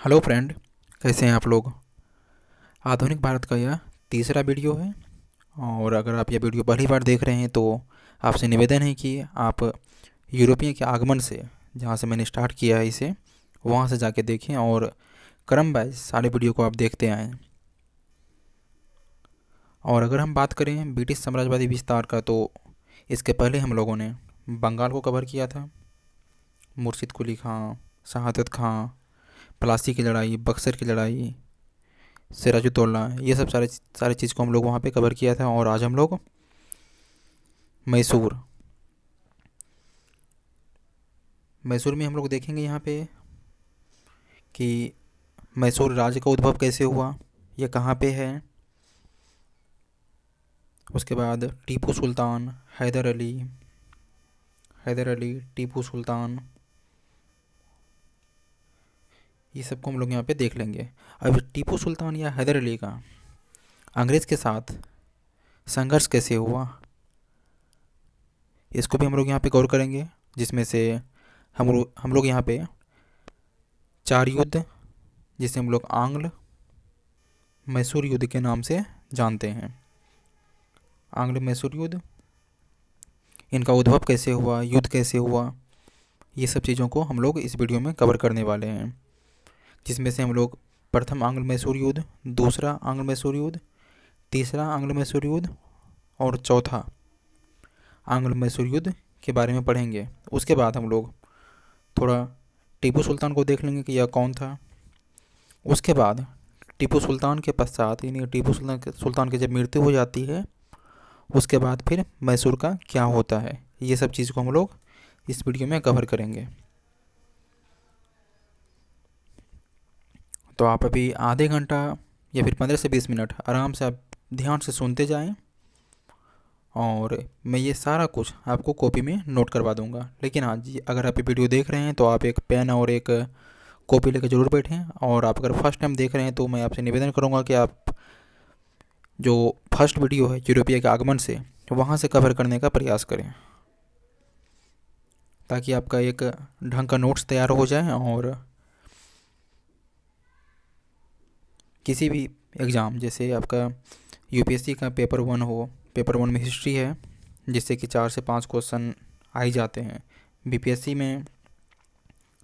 Hello friend, कैसे हैं आप लोग। आधुनिक भारत का यह तीसरा वीडियो है। और अगर आप यह वीडियो पहली बार देख रहे हैं तो आपसे निवेदन है कि आप यूरोपियन के आगमन से, जहाँ से मैंने स्टार्ट किया है इसे, वहाँ से जाके देखें और क्रम वाइज सारे वीडियो को आप देखते आएँ। और अगर हम बात करें ब्रिटिश साम्राज्यवादी विस्तार का, तो इसके पहले हम लोगों ने बंगाल को कवर किया था। मुर्शिद कुली खां, शहादत खां, प्लासी की लड़ाई, बक्सर की लड़ाई, सिराजुद्दौला, ये सब सारे चीज़ को हम लोग वहाँ पे कवर किया था। और आज हम लोग मैसूर मैसूर में हम लोग देखेंगे यहाँ पे कि मैसूर राज्य का उद्भव कैसे हुआ, ये कहाँ पे है। उसके बाद टीपू सुल्तान, हैदर अली, टीपू सुल्तान, ये सबको हम लोग यहाँ पे देख लेंगे। अब टीपू सुल्तान या हैदर अली का अंग्रेज़ के साथ संघर्ष कैसे हुआ, इसको भी हम लोग यहाँ पे गौर करेंगे। जिसमें से हम लोग यहाँ पे 4 युद्ध, जिसे हम लोग आंग्ल मैसूर युद्ध के नाम से जानते हैं, आंग्ल मैसूर युद्ध, इनका उद्भव कैसे हुआ, युद्ध कैसे हुआ, ये सब चीज़ों को हम लोग इस वीडियो में कवर करने वाले हैं। जिसमें से हम लोग प्रथम आंग्ल मैसूर युद्ध, दूसरा आंग्ल मैसूर युद्ध, तीसरा आंग्ल मैसूर युद्ध और चौथा आंग्ल मैसूर युद्ध के बारे में पढ़ेंगे। उसके बाद हम लोग थोड़ा टीपू सुल्तान को देख लेंगे कि यह कौन था। उसके बाद टीपू सुल्तान के पश्चात, यानी टीपू सुल्तान की जब मृत्यु हो जाती है, उसके बाद फिर मैसूर का क्या होता है, ये सब चीज़ को हम लोग इस वीडियो में कवर करेंगे। तो आप अभी आधे घंटा या फिर 15 से 20 मिनट आराम से आप ध्यान से सुनते जाएं, और मैं ये सारा कुछ आपको कॉपी में नोट करवा दूंगा। लेकिन हाँ जी, अगर आप ये वीडियो देख रहे हैं तो आप एक पेन और एक कॉपी लेकर ज़रूर बैठें। और आप अगर फर्स्ट टाइम देख रहे हैं तो मैं आपसे निवेदन करूंगा कि आप जो फर्स्ट वीडियो है यूरोपीय के आगमन से, वहाँ से कवर करने का प्रयास करें, ताकि आपका एक ढंग का नोट्स तैयार हो जाए। और किसी भी एग्ज़ाम, जैसे आपका यूपीएससी का पेपर 1 हो, पेपर 1 में हिस्ट्री है, जिससे कि 4 से 5 क्वेश्चन आ ही जाते हैं। बीपीएससी में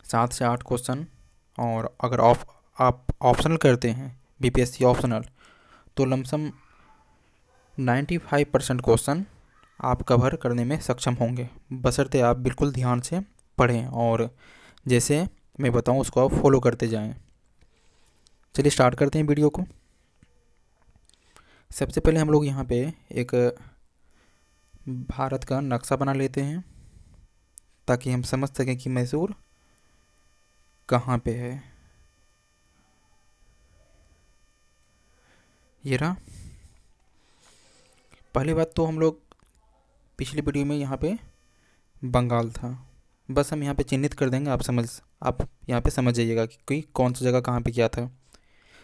7 से 8 क्वेश्चन। और अगर आप ऑप्शनल करते हैं, बीपीएससी ऑप्शनल, तो लमसम 95% क्वेश्चन आप कवर करने में सक्षम होंगे, बशर्ते आप बिल्कुल ध्यान से पढ़ें और जैसे मैं बताऊं उसको आप फॉलो करते जाएं। चलिए स्टार्ट करते हैं वीडियो को। सबसे पहले हम लोग यहाँ पे एक भारत का नक्शा बना लेते हैं, ताकि हम समझ सकें कि मैसूर कहाँ पे है। ये रहा। पहली बात तो हम लोग पिछली वीडियो में यहाँ पे बंगाल था, बस हम यहाँ पे चिन्हित कर देंगे। आप यहाँ पे समझ जाइएगा कि कौन सा जगह कहाँ पे क्या था।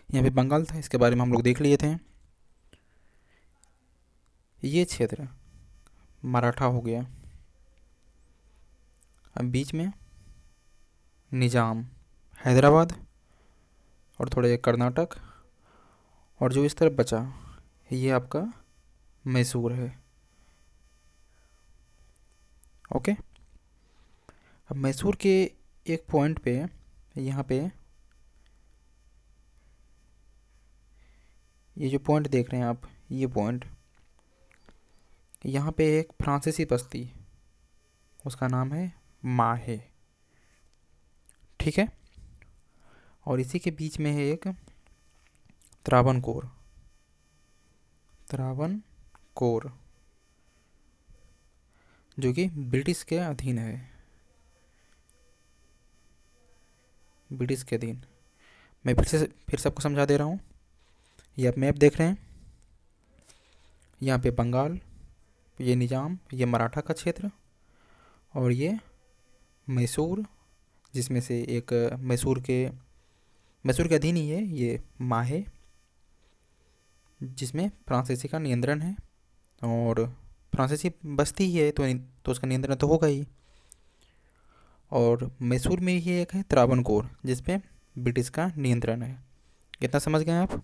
यहाँ पे बंगाल था, इसके बारे में हम लोग देख लिए थे। ये क्षेत्र मराठा हो गया। अब बीच में निजाम, हैदराबाद और थोड़ा ये कर्नाटक, और जो इस तरफ बचा ये आपका मैसूर है। ओके। अब मैसूर के एक पॉइंट पे, यहाँ पे ये जो पॉइंट देख रहे हैं आप, ये पॉइंट, यहाँ पे एक फ्रांसीसी बस्ती, उसका नाम है माहे, ठीक है। और इसी के बीच में है एक त्रावणकोर, जो कि ब्रिटिश के अधीन है, ब्रिटिश के अधीन। मैं फिर सबको समझा दे रहा हूँ। ये आप मैप देख रहे हैं, यहाँ पे बंगाल, ये निजाम, ये मराठा का क्षेत्र, और ये मैसूर, जिसमें से एक मैसूर के अधीन ही है ये माहे, जिसमें फ्रांसीसी का नियंत्रण है। और फ्रांसीसी बस्ती ही है तो उसका नियंत्रण तो होगा ही। और मैसूर में ही एक है त्रावणकोर, जिसपे ब्रिटिश का नियंत्रण है। कितना समझ गए आप?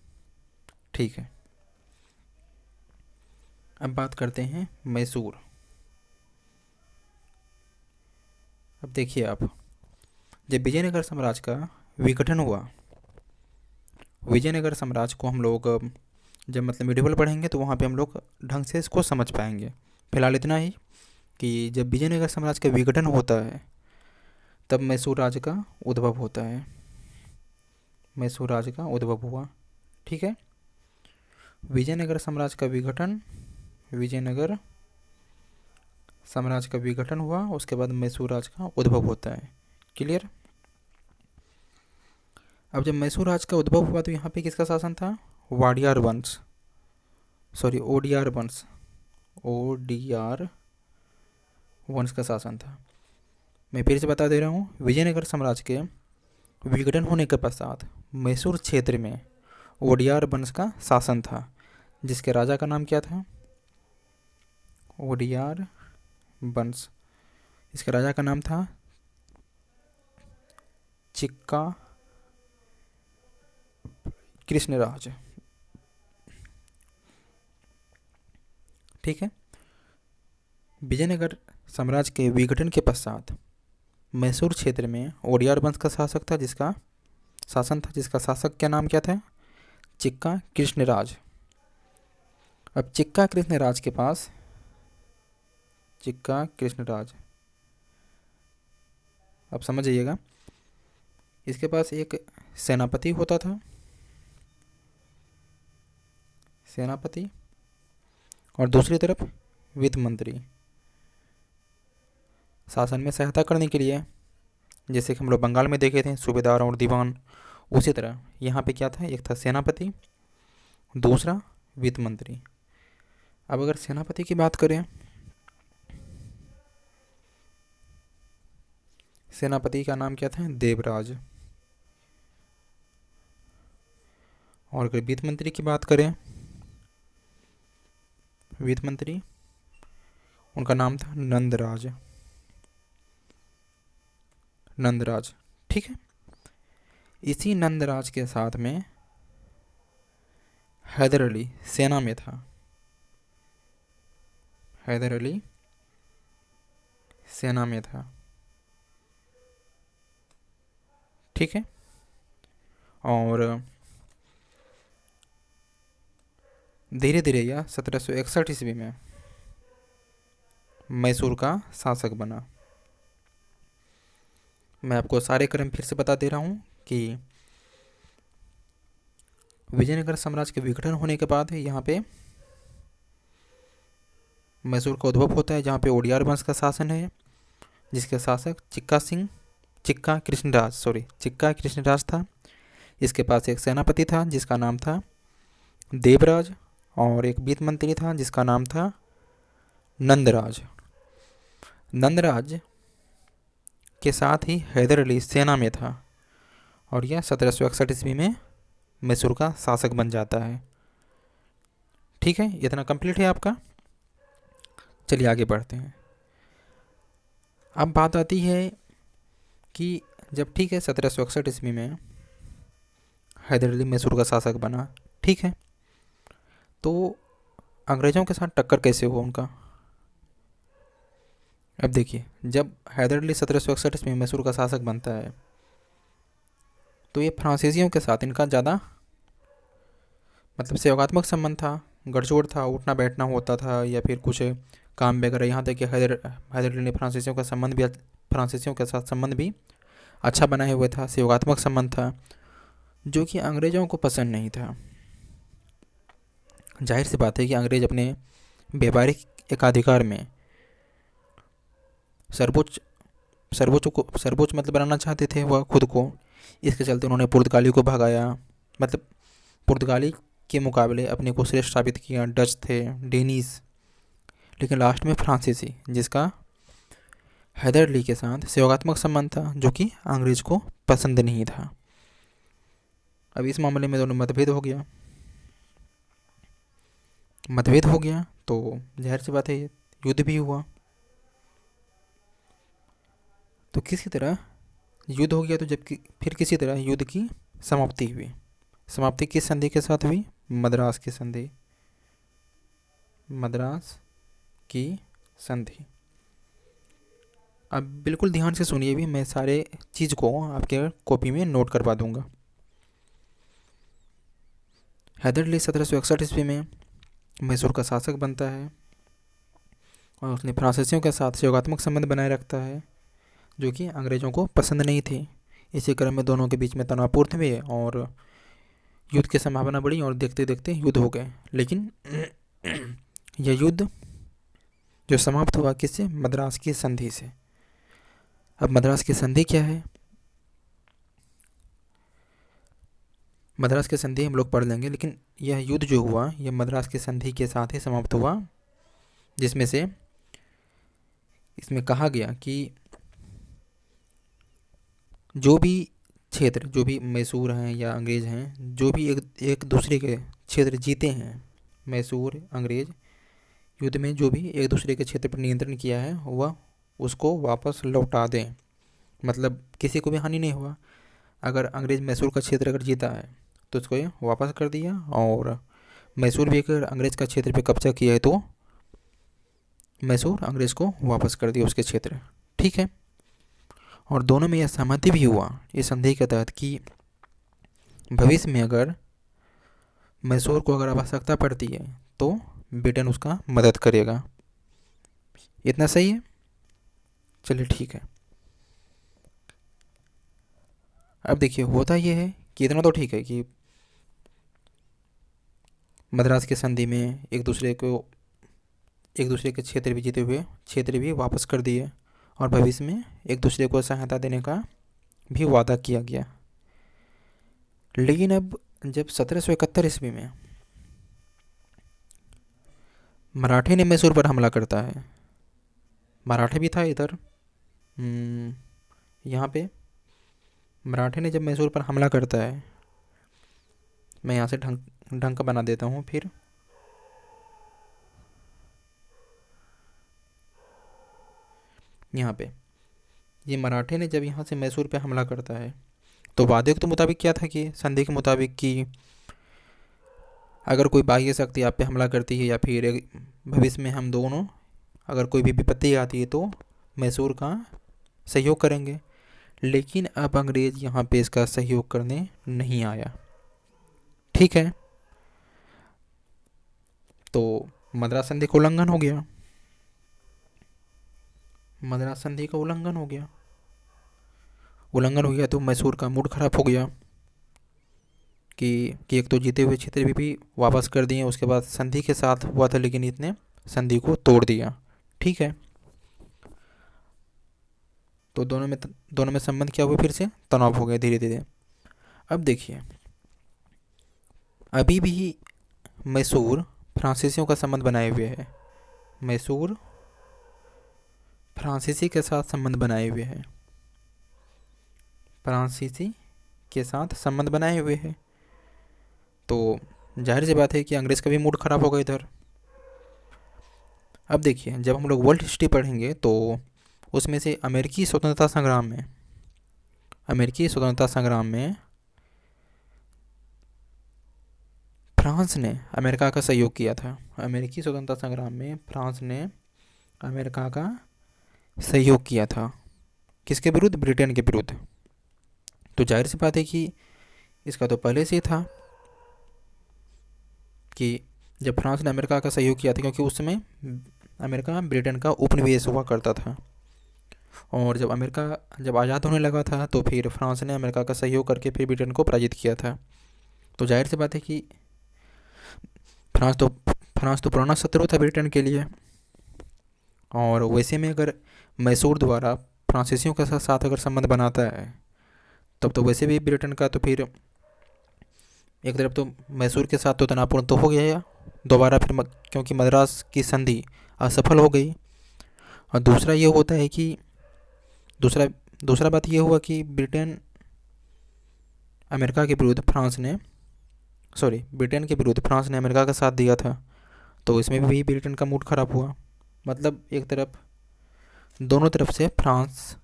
ठीक है। अब बात करते हैं मैसूर। अब देखिए आप, जब विजयनगर साम्राज्य का विघटन हुआ, विजयनगर साम्राज्य को हम लोग जब मतलब मिडिवल पढ़ेंगे तो वहाँ पे हम लोग ढंग से इसको समझ पाएंगे। फिलहाल इतना ही कि जब विजयनगर साम्राज्य का विघटन होता है तब मैसूर राज्य का उद्भव होता है। मैसूर राज्य का उद्भव हुआ। ठीक है। विजयनगर साम्राज्य का विघटन, विजयनगर साम्राज्य का विघटन हुआ, उसके बाद मैसूर राज्य का उद्भव होता है। क्लियर? अब जब मैसूर राज्य का उद्भव हुआ तो यहाँ पे किसका शासन था? वाडियार वंश, सॉरी ओडियार वंश, ओडियार वंश का शासन था। मैं फिर से बता दे रहा हूँ, विजयनगर साम्राज्य के विघटन होने के पश्चात मैसूर क्षेत्र में ओडियार वंश का शासन था, जिसके राजा का नाम क्या था? ओडियार वंश। इसके राजा का नाम था चिक्का कृष्णराज। ठीक है। विजयनगर साम्राज्य के विघटन के पश्चात मैसूर क्षेत्र में ओडियार वंश का शासक था, जिसका शासन था, जिसका शासक का नाम क्या था? चिक्का कृष्णराज। अब चिक्का कृष्णराज के पास, चिक्का कृष्णराज, अब समझ जाइएगा, इसके पास एक सेनापति होता था, सेनापति, और दूसरी तरफ वित्त मंत्री शासन में सहायता करने के लिए। जैसे कि हम लोग बंगाल में देखे थे सूबेदार और दीवान, उसी तरह यहाँ पे क्या था? एक था सेनापति, दूसरा वित्त मंत्री। अब अगर सेनापति की बात करें, सेनापति का नाम क्या था? देवराज। और अगर वित्त मंत्री की बात करें, वित्त मंत्री, उनका नाम था नंदराज, नंदराज। ठीक है। इसी नंदराज के साथ में हैदर अली सेना में था, हैदर अली सेना में था। ठीक है। और धीरे धीरे यह 1761 ईस्वी में मैसूर का शासक बना। मैं आपको सारे क्रम फिर से बता दे रहा हूँ कि विजयनगर साम्राज्य के विघटन होने के बाद यहाँ पे मैसूर का उद्भव होता है, जहाँ पे ओडियार वंश का शासन है, जिसके शासक चिक्का कृष्णराज था। इसके पास एक सेनापति था जिसका नाम था देवराज, और एक वित्त मंत्री था जिसका नाम था नंदराज। नंदराज के साथ ही हैदर अली सेना में था, और यह 1761 ईस्वी में मैसूर का शासक बन जाता है। ठीक है, इतना कंप्लीट है आपका। चलिए आगे बढ़ते हैं। अब बात आती है कि जब, ठीक है, 1761 ईस्वी में हैदर अली मैसूर का शासक बना, ठीक है, तो अंग्रेज़ों के साथ टक्कर कैसे हुआ उनका? अब देखिए, जब हैदर अली 1761 ईस्वी में मैसूर का शासक बनता है तो ये फ्रांसीसियों के साथ इनका ज़्यादा मतलब सहयोगात्मक संबंध था, गठजोड़ था, उठना बैठना होता था या फिर कुछ काम वगैरह। यहाँ तक कि हैदर अली ने फ्रांसीसियों के साथ संबंध भी अच्छा बनाए हुए था, सहयोगात्मक संबंध था, जो कि अंग्रेज़ों को पसंद नहीं था। जाहिर सी बात है कि अंग्रेज़ अपने व्यापारिक एकाधिकार में सर्वोच्च सर्वोच्च मतलब बनाना चाहते थे वह खुद को। इसके चलते उन्होंने पुर्तगाली को भगाया, मतलब पुर्तगाली के मुकाबले अपने को श्रेष्ठ साबित किया। डच थे, डेनिस, लेकिन लास्ट में फ्रांसीसी, जिसका हैदर अली के साथ सहयोगात्मक संबंध था, जो कि अंग्रेज को पसंद नहीं था। अब इस मामले में दोनों मतभेद हो गया तो जाहिर सी बात है युद्ध भी हुआ। तो किसी तरह युद्ध हो गया तो जबकि फिर किसी तरह युद्ध की समाप्ति हुई। समाप्ति किस संधि के साथ हुई? मद्रास की संधि। मद्रास की संधि। अब बिल्कुल ध्यान से सुनिए भी, मैं सारे चीज़ को आपके कॉपी में नोट करवा दूंगा। हैदर अली 1761 ईस्वी में मैसूर का शासक बनता है और उसने फ्रांसीसियों के साथ सहयोगात्मक संबंध बनाए रखता है जो कि अंग्रेज़ों को पसंद नहीं थे। इसी क्रम में दोनों के बीच में तनावपूर्ण हुए और युद्ध की संभावना बढ़ी और देखते देखते युद्ध हो गए। लेकिन यह युद्ध जो समाप्त हुआ किससे? मद्रास की संधि से। अब मद्रास की संधि क्या है? मद्रास की संधि हम लोग पढ़ लेंगे, लेकिन यह युद्ध जो हुआ यह मद्रास की संधि के साथ ही समाप्त हुआ, जिसमें से इसमें कहा गया कि जो भी क्षेत्र, जो भी मैसूर हैं या अंग्रेज़ हैं, जो भी एक दूसरे के क्षेत्र जीते हैं, मैसूर अंग्रेज़ युद्ध में जो भी एक दूसरे के क्षेत्र पर नियंत्रण किया है वह उसको वापस लौटा दें। मतलब किसी को भी हानि नहीं हुआ। अगर अंग्रेज़ मैसूर का क्षेत्र अगर जीता है तो उसको ये वापस कर दिया, और मैसूर भी अगर अंग्रेज़ का क्षेत्र पे कब्जा किया है तो मैसूर अंग्रेज़ को वापस कर दिया उसके क्षेत्र। ठीक है। और दोनों में यह सहमति भी हुआ इस संधि के तहत कि भविष्य में अगर मैसूर को अगर आवश्यकता पड़ती है तो ब्रिटेन उसका मदद करेगा। इतना सही है? चलिए ठीक है। अब देखिए होता यह है कि इतना तो ठीक है कि मद्रास की संधि में एक दूसरे के क्षेत्र भी जीते हुए क्षेत्र भी वापस कर दिए और भविष्य में एक दूसरे को सहायता देने का भी वादा किया गया। लेकिन अब जब 1771 ईस्वी में मराठे ने मैसूर पर हमला करता है, मराठे भी था इधर, यहाँ पे मराठे ने जब मैसूर पर हमला करता है, मैं यहाँ से ढंग का बना देता हूँ फिर। यहाँ पे ये मराठे ने जब यहाँ से मैसूर पे हमला करता है तो वादे के तो मुताबिक क्या था कि संधि के मुताबिक कि अगर कोई बाह्य शक्ति आप पे हमला करती है या फिर भविष्य में हम दोनों अगर कोई भी विपत्ति आती है तो मैसूर का सहयोग करेंगे। लेकिन अब अंग्रेज़ यहाँ पे इसका सहयोग करने नहीं आया। ठीक है। तो मद्रास संधि का उल्लंघन हो गया। मद्रास संधि का उल्लंघन हो गया। उल्लंघन हो गया तो मैसूर का मूड खराब हो गया कि एक तो जीते हुए क्षेत्र भी वापस कर दिए, उसके बाद संधि के साथ हुआ था लेकिन इसने संधि को तोड़ दिया। ठीक है। तो दोनों में संबंध क्या हुए? फिर से तनाव हो गए धीरे धीरे। अब देखिए अभी भी मैसूर फ्रांसीसियों का संबंध बनाए हुए है। मैसूर फ्रांसीसी के साथ संबंध बनाए हुए है। फ्रांसीसी के साथ संबंध बनाए हुए हैं। तो जाहिर सी बात है कि अंग्रेज़ का भी मूड ख़राब होगा इधर। अब देखिए जब हम लोग वर्ल्ड हिस्ट्री पढ़ेंगे तो उसमें से अमेरिकी स्वतंत्रता संग्राम में फ्रांस ने अमेरिका का सहयोग किया था। अमेरिकी स्वतंत्रता संग्राम में फ्रांस ने अमेरिका का सहयोग किया था। किसके विरुद्ध? ब्रिटेन के विरुद्ध। तो जाहिर सी बात है कि इसका तो पहले से ही था कि जब फ्रांस ने अमेरिका का सहयोग किया था, क्योंकि उस समय अमेरिका ब्रिटेन का उपनिवेश हुआ करता था, और जब अमेरिका जब आज़ाद होने लगा था तो फिर फ्रांस ने अमेरिका का सहयोग करके फिर ब्रिटेन को पराजित किया था। तो जाहिर सी बात है कि फ्रांस तो पुराना शत्रु था ब्रिटेन के लिए। और वैसे में अगर मैसूर द्वारा फ्रांसीसियों के साथ अगर संबंध बनाता है तब तो वैसे भी ब्रिटेन का तो फिर एक तरफ तो मैसूर के साथ तो तनावपूर्ण तो हो गया दोबारा फिर क्योंकि मद्रास की संधि असफल हो गई। और दूसरा ये होता है कि दूसरा बात ये हुआ कि ब्रिटेन के विरुद्ध फ्रांस ने अमेरिका का साथ दिया था, तो इसमें भी ब्रिटेन का मूड ख़राब हुआ। मतलब एक तरफ दोनों तरफ से फ्रांस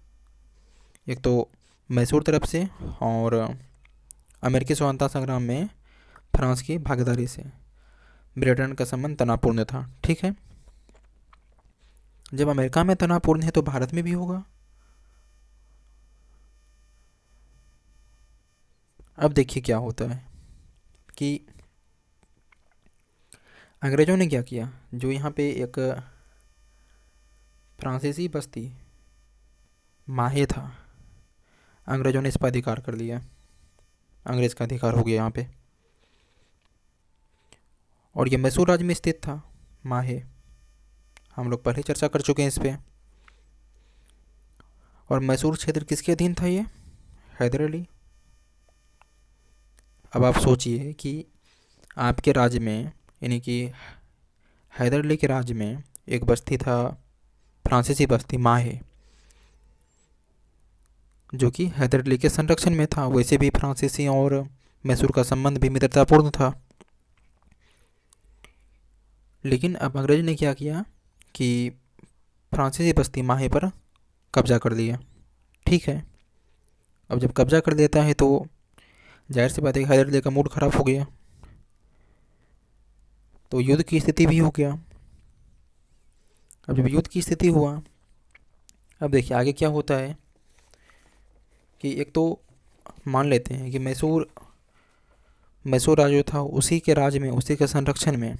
एक तो मैसूर तरफ से और अमेरिकी स्वतंत्रता संग्राम में फ्रांस की भागीदारी से ब्रिटेन का संबंध तनावपूर्ण था। ठीक है, जब अमेरिका में तनावपूर्ण है तो भारत में भी होगा। अब देखिए क्या होता है कि अंग्रेज़ों ने क्या किया, जो यहाँ पे एक फ्रांसीसी बस्ती माहे था, अंग्रेज़ों ने इस पर अधिकार कर लिया, अंग्रेज़ का अधिकार हो गया यहाँ पे। और ये मैसूर राज्य में स्थित था माहे, हम लोग पहले चर्चा कर चुके हैं इस पे। और मैसूर क्षेत्र किसके अधीन था ये? हैदर अली। अब आप सोचिए कि आपके राज्य में, यानी कि हैदर अली के राज्य में एक बस्ती था, फ्रांसीसी बस्ती माहे, जो कि हैदर अली के संरक्षण में था। वैसे भी फ्रांसीसी और मैसूर का संबंध भी मित्रतापूर्ण था। लेकिन अब अंग्रेज ने क्या किया कि फ्रांसीसी बस्ती माहे पर कब्जा कर लिया। ठीक है, अब जब कब्जा कर लेता है तो जाहिर सी बात है हैदर अली का मूड खराब हो गया, तो युद्ध की स्थिति भी हो गया। अब जब युद्ध की स्थिति हुआ, अब देखिए आगे क्या होता है कि एक तो मान लेते हैं कि मैसूर राज्य जो था उसी के राज्य में, उसी के संरक्षण में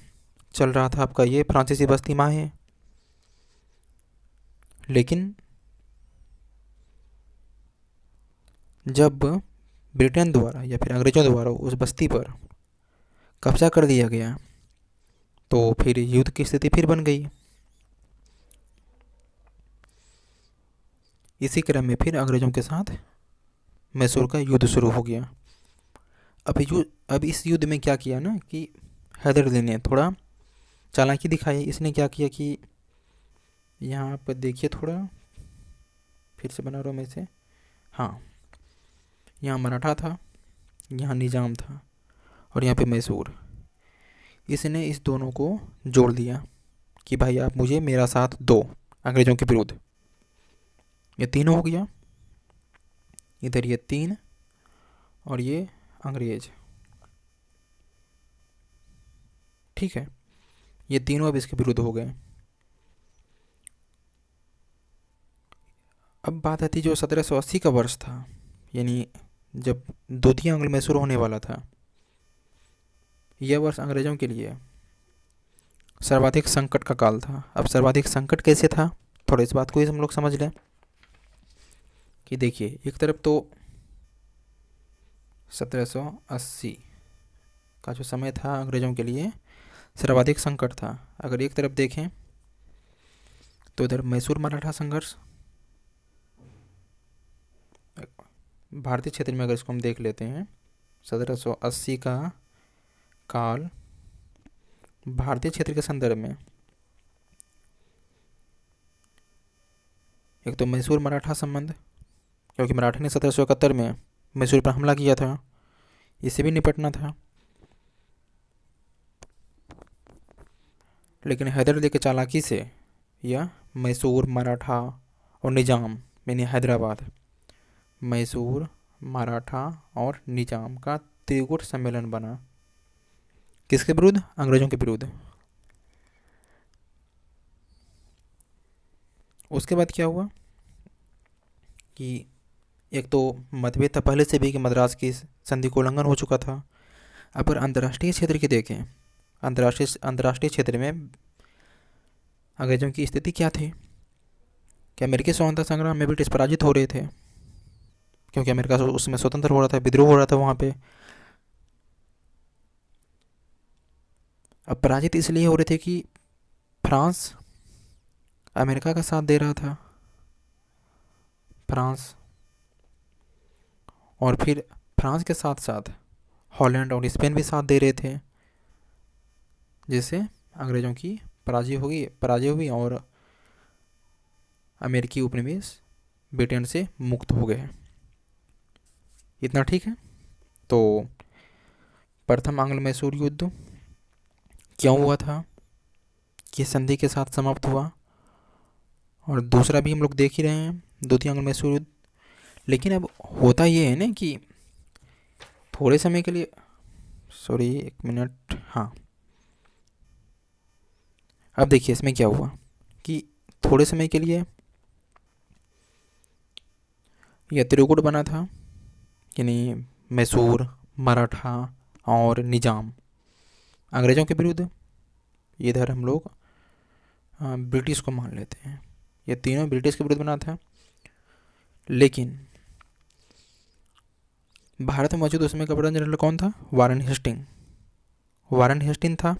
चल रहा था आपका ये फ्रांसीसी बस्ती माहे। लेकिन जब ब्रिटेन द्वारा या फिर अंग्रेज़ों द्वारा उस बस्ती पर कब्जा कर दिया गया तो फिर युद्ध की स्थिति फिर बन गई। इसी क्रम में फिर अंग्रेज़ों के साथ मैसूर का युद्ध शुरू हो गया। अब इस युद्ध में क्या किया ना कि हैदर अली ने थोड़ा चालाकी दिखाई। इसने क्या किया कि यहाँ पर देखिए, थोड़ा फिर से बना रहा हूँ मैं इसे। हाँ, यहाँ मराठा था, यहाँ निज़ाम था और यहाँ पे मैसूर। इसने इस दोनों को जोड़ दिया कि भाई आप मुझे मेरा साथ दो अंग्रेज़ों के विरुद्ध। ये तीनों हो गया, इधर ये तीन और ये अंग्रेज। ठीक है, ये तीनों अब इसके विरुद्ध हो गए। अब बात आती जो 1780 का वर्ष था, यानी जब द्वितीय आंग्ल मैसूर होने वाला था, यह वर्ष अंग्रेज़ों के लिए सर्वाधिक संकट का काल था। अब सर्वाधिक संकट कैसे था, थोड़ा इस बात को ही हम लोग समझ लें कि देखिए, एक तरफ तो 1780 का जो समय था अंग्रेज़ों के लिए सर्वाधिक संकट था। अगर एक तरफ देखें तो इधर मैसूर मराठा संघर्ष, भारतीय क्षेत्र में अगर इसको हम देख लेते हैं, 1780 का काल भारतीय क्षेत्र के संदर्भ में, एक तो मैसूर मराठा संबंध, क्योंकि मराठा ने 1771 में मैसूर पर हमला किया था, इससे भी निपटना था। लेकिन हैदर अली के चालाकी से यह मैसूर मराठा और निज़ाम यानी हैदराबाद, मैसूर मराठा और निज़ाम का त्रिगुट सम्मेलन बना। किसके विरुद्ध? अंग्रेज़ों के विरुद्ध। उसके बाद क्या हुआ कि एक तो मतभेद था पहले से भी कि मद्रास की संधि को उल्लंघन हो चुका था। अगर अंतर्राष्ट्रीय क्षेत्र की देखें, अंतर्राष्ट्रीय क्षेत्र में अंग्रेज़ों की स्थिति क्या थी कि अमेरिकी स्वतंत्रता संग्राम में ब्रिटिश पराजित हो रहे थे, क्योंकि अमेरिका उसमें स्वतंत्र हो रहा था, विद्रोह हो रहा था वहाँ पे। अब पराजित इसलिए हो रहे थे कि फ्रांस अमेरिका का साथ दे रहा था, फ्रांस, और फिर फ्रांस के साथ साथ हॉलैंड और स्पेन भी साथ दे रहे थे, जिससे अंग्रेज़ों की पराजय हुई और अमेरिकी उपनिवेश ब्रिटेन से मुक्त हो गए। इतना ठीक है। तो प्रथम आंग्ल मैसूर युद्ध क्यों हुआ था, किस संधि के साथ समाप्त हुआ, और दूसरा भी हम लोग देख ही रहे हैं, द्वितीय आंग्ल मैसूर युद्ध। लेकिन अब होता ये है ना कि थोड़े समय के लिए, सॉरी एक मिनट, हाँ, अब देखिए इसमें क्या हुआ कि थोड़े समय के लिए यह त्रिकूट बना था, यानी मैसूर, मराठा और निजाम अंग्रेज़ों के विरुद्ध। इधर हम लोग ब्रिटिश को मान लेते हैं, ये तीनों ब्रिटिश के विरुद्ध बना था। लेकिन भारत में मौजूद उसमें गवर्नर जनरल कौन था? वारन हेस्टिंग। वारन हेस्टिंग था,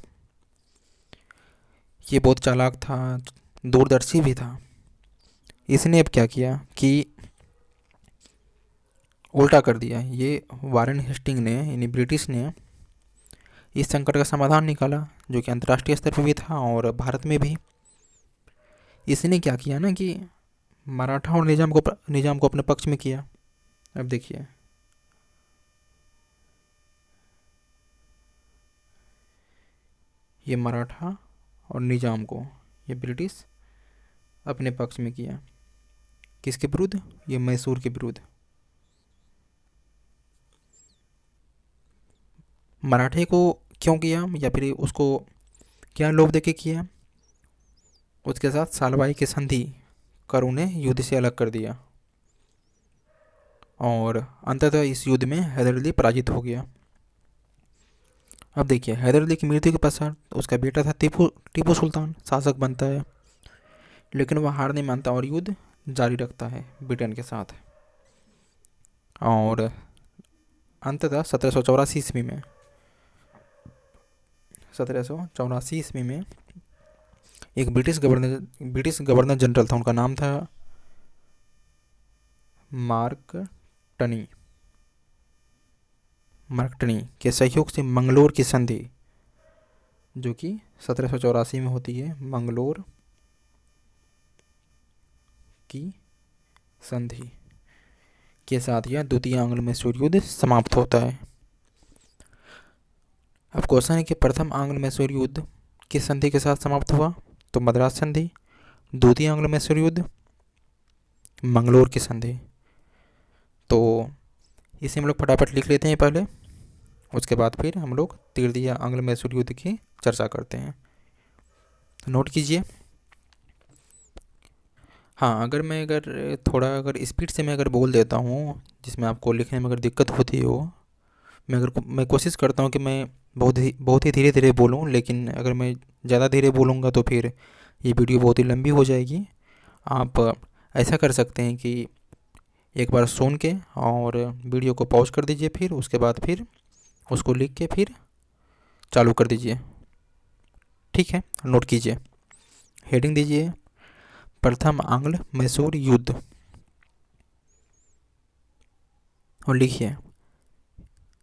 ये बहुत चालाक था, दूरदर्शी भी था। इसने अब क्या किया कि उल्टा कर दिया। ये वारन हेस्टिंग ने, यानी ब्रिटिश ने, इस संकट का समाधान निकाला, जो कि अंतर्राष्ट्रीय स्तर पर भी था और भारत में भी। इसने क्या किया ना कि मराठा और निजाम को अपने पक्ष में किया। अब देखिए, ये मराठा और निजाम को ये ब्रिटिश अपने पक्ष में किया। किसके विरुद्ध? ये मैसूर के विरुद्ध। मराठे को क्यों किया, या फिर उसको क्या लोभ देके किया? उसके साथ सालवाई की संधि कर उन्हें युद्ध से अलग कर दिया और अंततः इस युद्ध में हैदर अली पराजित हो गया। अब देखिए, हैदर अली की मृत्यु के पश्चात उसका बेटा था टीपू टीपू सुल्तान शासक बनता है, लेकिन वह हार नहीं मानता और युद्ध जारी रखता है ब्रिटेन के साथ। और अंततः 1784 ईस्वी में एक ब्रिटिश गवर्नर जनरल था, उनका नाम था मार्क टनी। मार्क टनी के सहयोग से मंगलोर की संधि, जो कि 1784 में होती है, मंगलोर की संधि के साथ यह द्वितीय आंग्ल मैसूर युद्ध समाप्त होता है। अब क्वेश्चन है कि प्रथम आंग्ल मैसूर युद्ध किस संधि के साथ समाप्त हुआ? तो मद्रास संधि। द्वितीय आंग्ल मैसूर युद्ध मंगलोर की संधि। तो इसे हम लोग फटाफट लिख लेते हैं पहले, उसके बाद फिर हम लोग तृतीय आंग्ल मैसूर युद्ध की चर्चा करते हैं। तो नोट कीजिए। हाँ, अगर थोड़ा स्पीड से मैं बोल देता हूँ, जिसमें आपको लिखने में अगर दिक्कत होती हो, मैं कोशिश करता हूँ कि मैं बहुत ही धीरे धीरे बोलूँ, लेकिन अगर मैं ज़्यादा धीरे बोलूँगा तो फिर ये वीडियो बहुत ही लंबी हो जाएगी। आप ऐसा कर सकते हैं कि एक बार सुन के और वीडियो को पॉज कर दीजिए, फिर उसके बाद फिर उसको लिख के फिर चालू कर दीजिए। ठीक है, नोट कीजिए। हेडिंग दीजिए प्रथम आंग्ल मैसूर युद्ध और लिखिए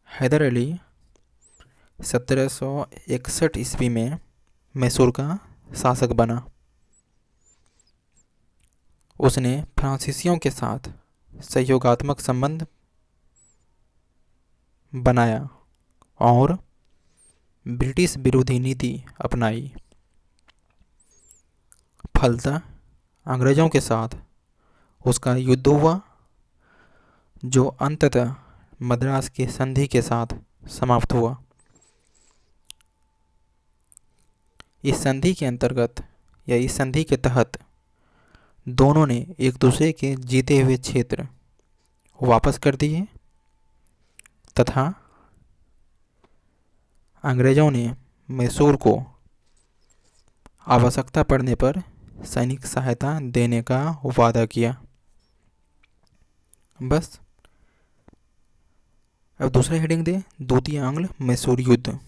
हैदर अली 1761 ईस्वी में मैसूर का शासक बना। उसने फ्रांसीसियों के साथ सहयोगात्मक संबंध बनाया और ब्रिटिश विरोधी नीति अपनाई। फलतः अंग्रेज़ों के साथ उसका युद्ध हुआ, जो अंततः मद्रास की संधि के साथ समाप्त हुआ। इस संधि के अंतर्गत या इस संधि के तहत दोनों ने एक दूसरे के जीते हुए क्षेत्र वापस कर दिए तथा अंग्रेज़ों ने मैसूर को आवश्यकता पड़ने पर सैनिक सहायता देने का वादा किया। बस। अब दूसरा हेडिंग दे द्वितीय आंग्ल मैसूर युद्ध।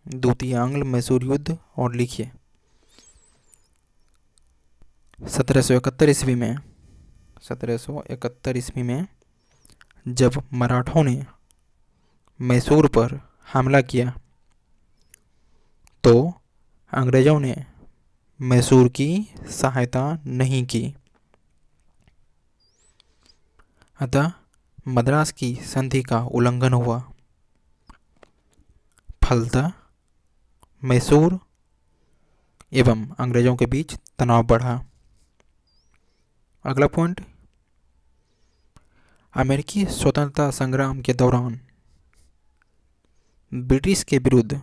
द्वितीय आंग्ल मैसूर युद्ध और लिखिए 1771 ईस्वी में जब मराठों ने मैसूर पर हमला किया तो अंग्रेज़ों ने मैसूर की सहायता नहीं की। अतः मद्रास की संधि का उल्लंघन हुआ। फलतः मैसूर एवं अंग्रेज़ों के बीच तनाव बढ़ा। अगला पॉइंट, अमेरिकी स्वतंत्रता संग्राम के दौरान ब्रिटिश के विरुद्ध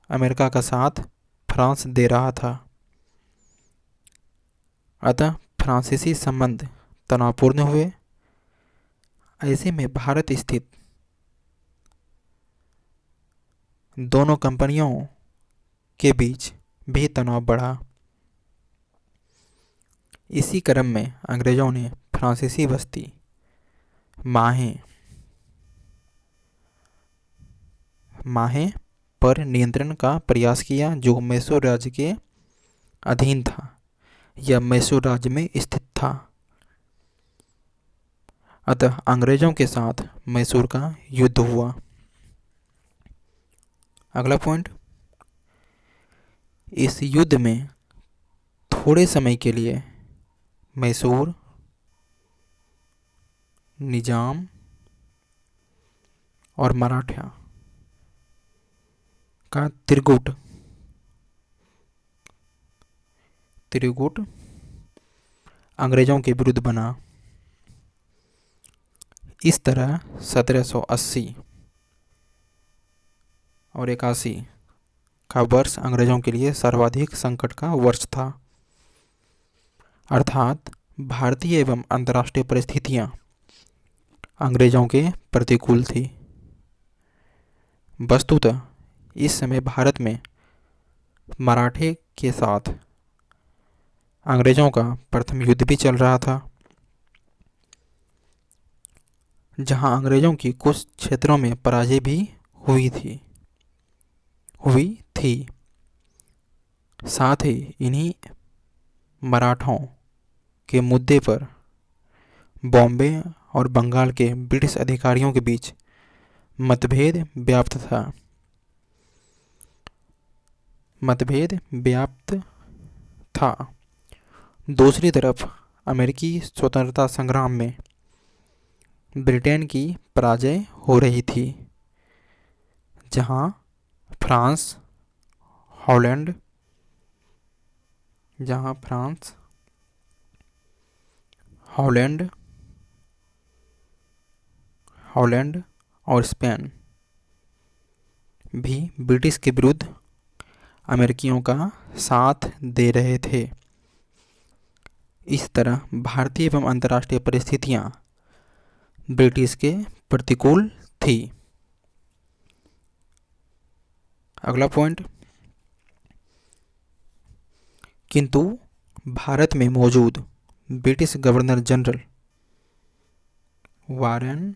अमेरिका का साथ फ्रांस दे रहा था, अतः फ्रांसीसी संबंध तनावपूर्ण हुए। ऐसे में भारत स्थित दोनों कंपनियों के बीच भी तनाव बढ़ा। इसी क्रम में अंग्रेजों ने फ्रांसीसी बस्ती माहे पर नियंत्रण का प्रयास किया, जो मैसूर राज्य के अधीन था या मैसूर राज्य में स्थित था। अतः अंग्रेजों के साथ मैसूर का युद्ध हुआ। अगला पॉइंट, इस युद्ध में थोड़े समय के लिए मैसूर, निजाम और मराठा का त्रिगुट अंग्रेजों के विरुद्ध बना। इस तरह 1780 और 81 का वर्ष अंग्रेजों के लिए सर्वाधिक संकट का वर्ष था, अर्थात भारतीय एवं अंतर्राष्ट्रीय परिस्थितियां अंग्रेजों के प्रतिकूल थी। वस्तुतः इस समय भारत में मराठे के साथ अंग्रेजों का प्रथम युद्ध भी चल रहा था, जहां अंग्रेजों की कुछ क्षेत्रों में पराजय भी हुई थी। साथ ही इन्हीं मराठों के मुद्दे पर बॉम्बे और बंगाल के ब्रिटिश अधिकारियों के बीच मतभेद व्याप्त था। दूसरी तरफ अमेरिकी स्वतंत्रता संग्राम में ब्रिटेन की पराजय हो रही थी, जहां फ्रांस, हॉलैंड और स्पेन भी ब्रिटिश के विरुद्ध अमेरिकियों का साथ दे रहे थे। इस तरह भारतीय एवं अंतर्राष्ट्रीय परिस्थितियां ब्रिटिश के प्रतिकूल थी। अगला पॉइंट, किंतु भारत में मौजूद British governor general Warren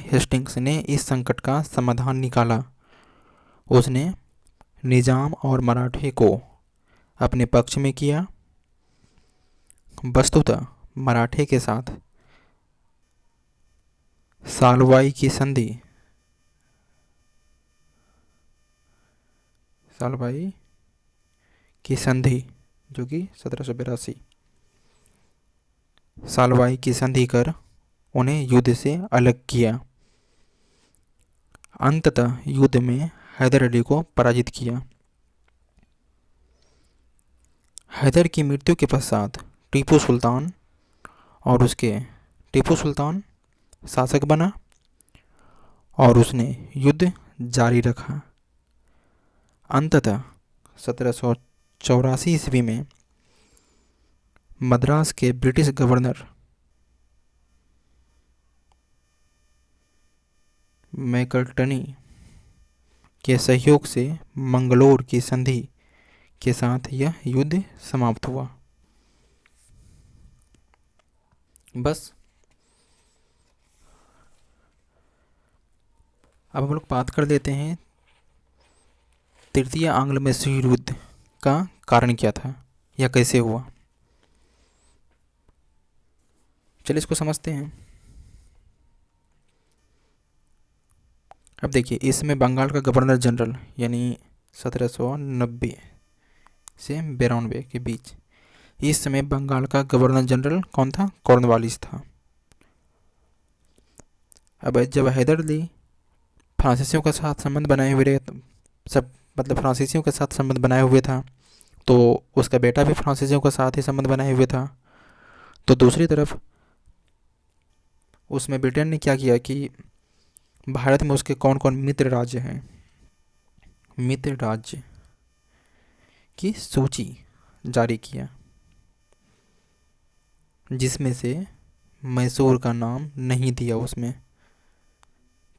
Hastings ने इस संकट का समाधान निकाला। उसने निजाम और मराठे को अपने पक्ष में किया। वस्तुतः मराठे के साथ सालवाई की संधि जो कि 1782 सालवाई की संधि कर उन्हें युद्ध से अलग किया। अंततः युद्ध में हैदर अली को पराजित किया। हैदर की मृत्यु के पश्चात टीपू सुल्तान शासक बना और उसने युद्ध जारी रखा। अंततः 1784 ईस्वी में मद्रास के ब्रिटिश गवर्नर मैकर्टनी के सहयोग से मंगलोर की संधि के साथ यह युद्ध समाप्त हुआ। बस अब हम लोग बात कर लेते हैं तृतीय आंग्ल मैसूर युद्ध का कारण क्या था या कैसे हुआ। चलिए इसको समझते हैं। अब देखिए, इसमें बंगाल का गवर्नर जनरल यानी 1790 से 92 के बीच, इस समय बंगाल का गवर्नर जनरल कौन था? कॉर्नवालिस था। अब जब हैदर अली फ्रांसीसियों के साथ संबंध बनाए हुए रहे, सब मतलब फ्रांसीसियों के साथ संबंध बनाए हुए था, तो उसका बेटा भी फ्रांसीसियों के साथ ही संबंध बनाए हुए था। तो दूसरी तरफ उसमें ब्रिटेन ने क्या किया कि भारत में उसके कौन कौन मित्र राज्य हैं, मित्र राज्य की सूची जारी किया, जिसमें से मैसूर का नाम नहीं दिया उसमें।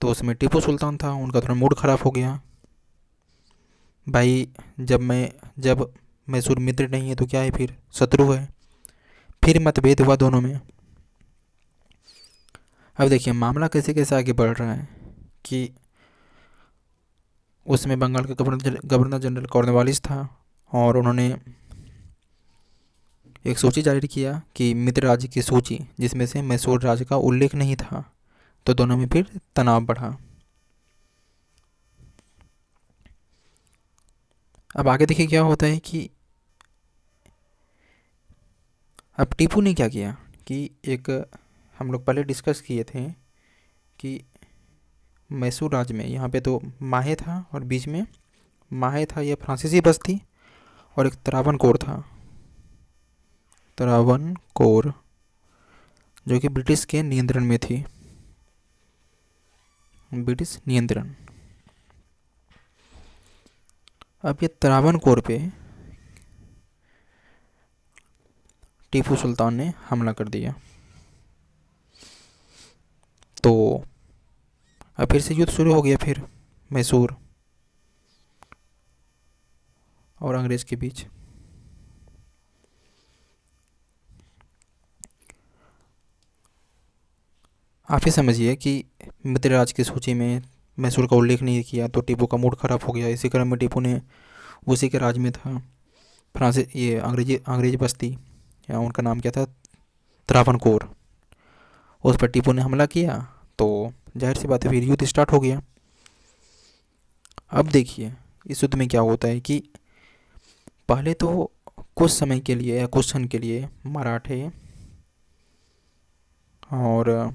तो उसमें टीपू सुल्तान था, उनका थोड़ा मूड ख़राब हो गया। भाई जब मैसूर मित्र नहीं है तो क्या है, फिर शत्रु है। फिर मतभेद हुआ दोनों में। अब देखिए मामला कैसे कैसे आगे बढ़ रहा है कि उसमें बंगाल का गवर्नर जनरल कॉर्नवालिस था, और उन्होंने एक सूची जारी किया कि मित्र राज्य की सूची, जिसमें से मैसूर राज्य का उल्लेख नहीं था। तो दोनों में फिर तनाव बढ़ा। अब आगे देखिए क्या होता है कि अब टीपू ने क्या किया कि एक, हम लोग पहले डिस्कस किए थे कि मैसूर राज्य में यहाँ पे तो माहे था, और बीच में माहे था, यह फ्रांसीसी बस्ती, और एक त्रावणकोर था, त्रावणकोर, जो कि ब्रिटिश के नियंत्रण में थी, ब्रिटिश नियंत्रण। अब ये त्रावणकोर पे टीपू सुल्तान ने हमला कर दिया। तो अब फिर से युद्ध शुरू हो गया, फिर मैसूर और अंग्रेज़ के बीच। आप ही समझिए कि मित्र राज की सूची में मैसूर का उल्लेख नहीं किया, तो टीपू का मूड खराब हो गया। इसी क्रम में टीपू ने, उसी के राज में था ये अंग्रेजी बस्ती, या उनका नाम क्या था, त्रावणकोर। उस पर टीपू ने हमला किया, तो जाहिर सी बात है फिर युद्ध स्टार्ट हो गया। अब देखिए इस युद्ध में क्या होता है कि पहले तो कुछ समय के लिए या कुछ क्षण के लिए मराठे और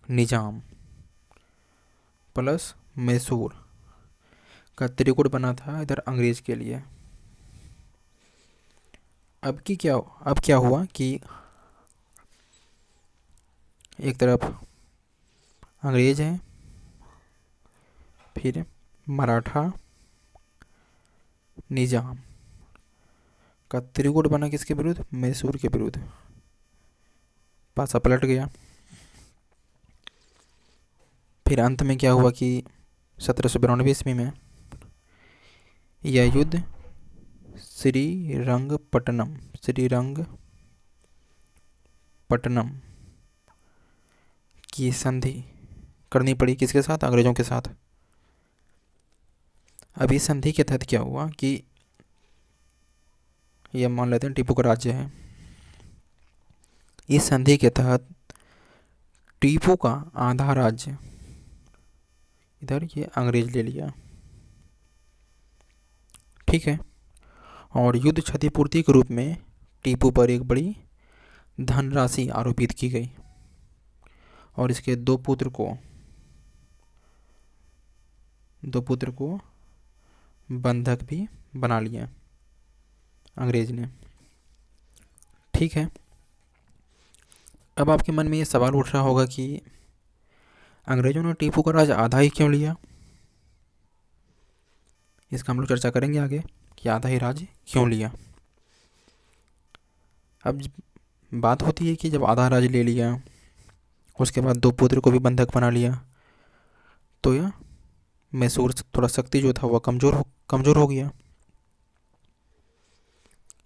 निजाम प्लस मैसूर का त्रिकोण बना था इधर अंग्रेज़ के लिए। अब क्या हुआ कि एक तरफ अंग्रेज़ हैं, फिर मराठा, निजाम का त्रिकोण बना किसके विरुद्ध, मैसूर के विरुद्ध। पासा पलट गया। फिर अंत में क्या हुआ कि 1792 ईस्वी में यह युद्ध श्रीरंगपट्टनम की संधि करनी पड़ी, किसके साथ, अंग्रेज़ों के साथ। अब इस संधि के तहत क्या हुआ कि यह मान लेते हैं टीपू का राज्य है। इस संधि के तहत टीपू का आधा राज्य इधर ये अंग्रेज ले लिया, ठीक है। और युद्ध क्षतिपूर्ति के रूप में टीपू पर एक बड़ी धनराशि आरोपित की गई, और इसके दो पुत्र को बंधक भी बना लिया अंग्रेज ने, ठीक है। अब आपके मन में ये सवाल उठ रहा होगा कि अंग्रेज़ों ने टीपू का राज आधा ही क्यों लिया। इसका हम लोग चर्चा करेंगे आगे कि आधा ही राज क्यों लिया। अब बात होती है कि जब आधा राज ले लिया, उसके बाद दो पुत्र को भी बंधक बना लिया, तो यह मैसूर थोड़ा शक्ति जो था वह कमज़ोर हो गया।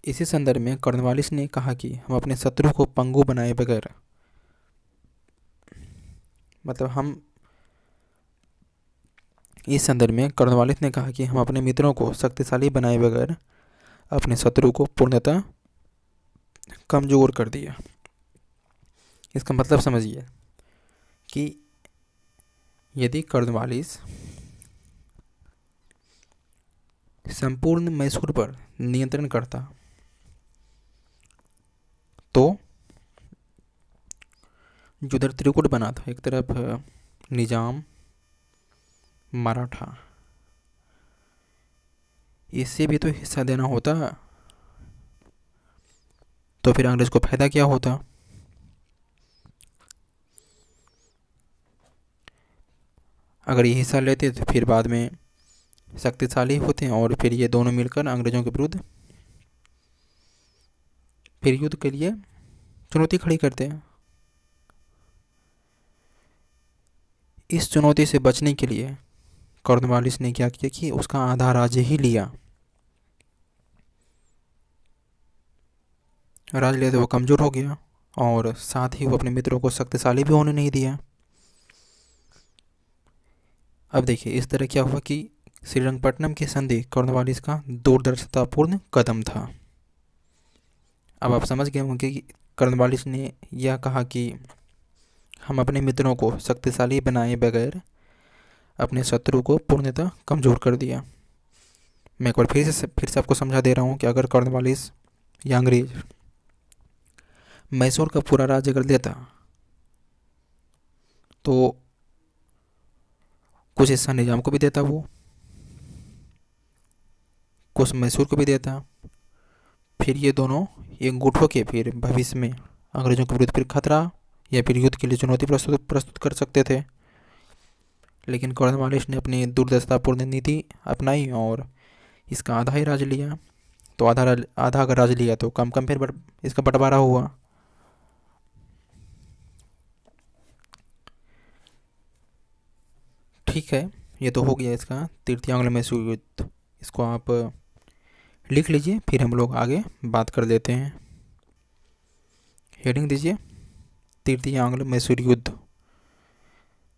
इसी संदर्भ में कॉर्नवालिस ने कहा कि हम अपने शत्रु को पंगु बनाए बगैर, मतलब हम, इस संदर्भ में कॉर्नवालिस ने कहा कि हम अपने मित्रों को शक्तिशाली बनाए बगैर अपने शत्रु को पूर्णतः कमज़ोर कर दिया। इसका मतलब समझिए कि यदि कॉर्नवालिस संपूर्ण मैसूर पर नियंत्रण करता, तो जो उधर त्रिकूट बना था, एक तरफ निजाम, मराठा, इससे भी तो हिस्सा देना होता, तो फिर अंग्रेज को फायदा क्या होता। अगर ये हिस्सा लेते तो फिर बाद में शक्तिशाली होते हैं और फिर ये दोनों मिलकर अंग्रेजों के विरुद्ध फिर युद्ध के लिए चुनौती खड़ी करते हैं। इस चुनौती से बचने के लिए कॉर्नवालिस ने क्या किया कि उसका आधा राज्य ही लिया। राज्य लिया तो वो कमज़ोर हो गया और साथ ही वो अपने मित्रों को शक्तिशाली भी होने नहीं दिया। अब देखिए इस तरह क्या हुआ कि श्रीरंगपट्टनम की संधि कॉर्नवालिस का दूरदर्शितापूर्ण कदम था। अब आप समझ गए होंगे कि कॉर्नवालिस ने यह कहा कि हम अपने मित्रों को शक्तिशाली बनाए बगैर अपने शत्रु को पूर्णतः कमज़ोर कर दिया। मैं एक बार फिर से आपको समझा दे रहा हूँ कि अगर कॉर्नवालिस या अंग्रेज मैसूर का पूरा राज्य अगर लेता तो कुछ हिस्सा निजाम को भी देता, वो कुछ मैसूर को भी देता। फिर ये दोनों एकजुट होकर फिर भविष्य में अंग्रेजों के विरुद्ध फिर खतरा या फिर युद्ध के लिए चुनौती प्रस्तुत कर सकते थे। लेकिन कॉर्नवालिस ने अपनी दूरदर्शितापूर्ण नीति अपनाई और इसका आधा ही राज लिया। तो आधा अगर राज लिया तो कम कम फिर इसका बंटवारा हुआ। ठीक है, ये तो हो गया इसका तृतीय आंग्ल मैसूर युद्ध। इसको आप लिख लीजिए, फिर हम लोग आगे बात कर लेते हैं। हेडिंग दीजिए तृतीय आंग्ल मैसूर युद्ध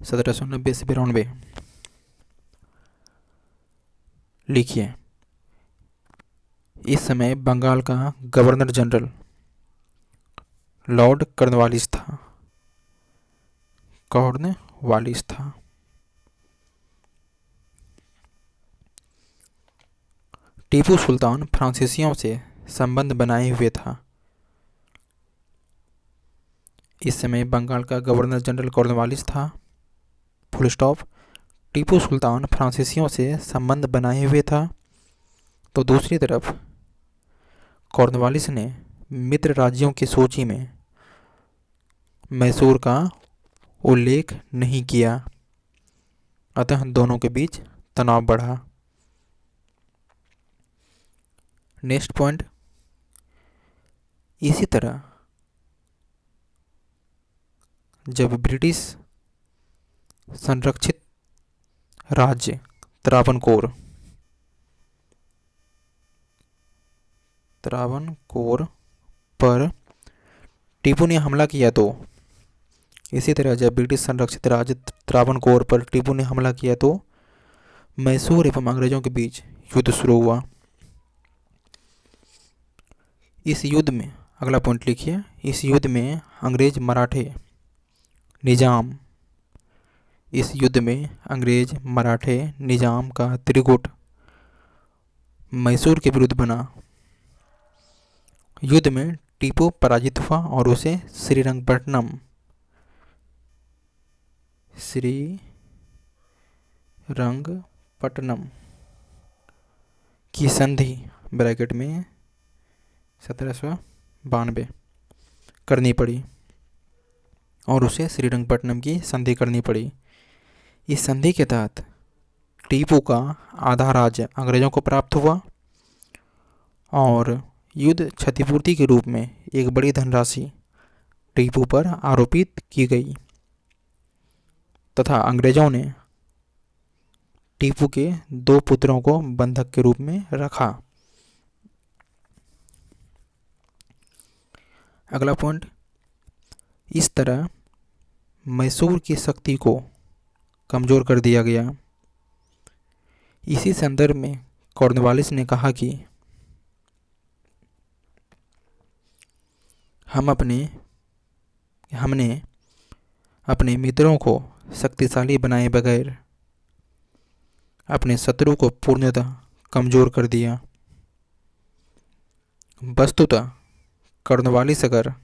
1790 से 92। लिखिए, इस समय बंगाल का गवर्नर जनरल लॉर्ड कॉर्नवालिस था। टीपू सुल्तान फ्रांसीसियों से संबंध बनाए हुए था। इस समय बंगाल का गवर्नर जनरल कॉर्नवालिस था। Full stop. टीपू सुल्तान फ्रांसीसियों से संबंध बनाए हुए था। तो दूसरी तरफ कॉर्नवालिस ने मित्र राज्यों की सूची में मैसूर का उल्लेख नहीं किया, अतः दोनों के बीच तनाव बढ़ा। नेक्स्ट पॉइंट, इसी तरह जब ब्रिटिश संरक्षित राज्य त्रावणकोर पर टीपू ने हमला किया, तो इसी तरह जब ब्रिटिश संरक्षित राज्य त्रावणकोर पर टीपू ने हमला किया तो मैसूर एवं अंग्रेजों के बीच युद्ध शुरू हुआ। इस युद्ध में, अगला पॉइंट लिखिए, इस युद्ध में अंग्रेज मराठे निजाम का त्रिगुट मैसूर के विरुद्ध बना। युद्ध में टीपू पराजित हुआ और उसे श्रीरंगपट्टनम की संधि ब्रैकेट में 1792 करनी पड़ी और उसे श्रीरंगपट्टनम की संधि करनी पड़ी। इस संधि के तहत टीपू का आधा राज्य अंग्रेजों को प्राप्त हुआ और युद्ध क्षतिपूर्ति के रूप में एक बड़ी धनराशि टीपू पर आरोपित की गई तथा अंग्रेजों ने टीपू के 2 पुत्रों को बंधक के रूप में रखा। अगला पॉइंट, इस तरह मैसूर की शक्ति को कमज़ोर कर दिया गया। इसी संदर्भ में कॉर्नवालिस ने कहा कि हमने अपने मित्रों को शक्तिशाली बनाए बगैर अपने शत्रु को पूर्णतः कमज़ोर कर दिया। वस्तुतः कॉर्नवालिस अगर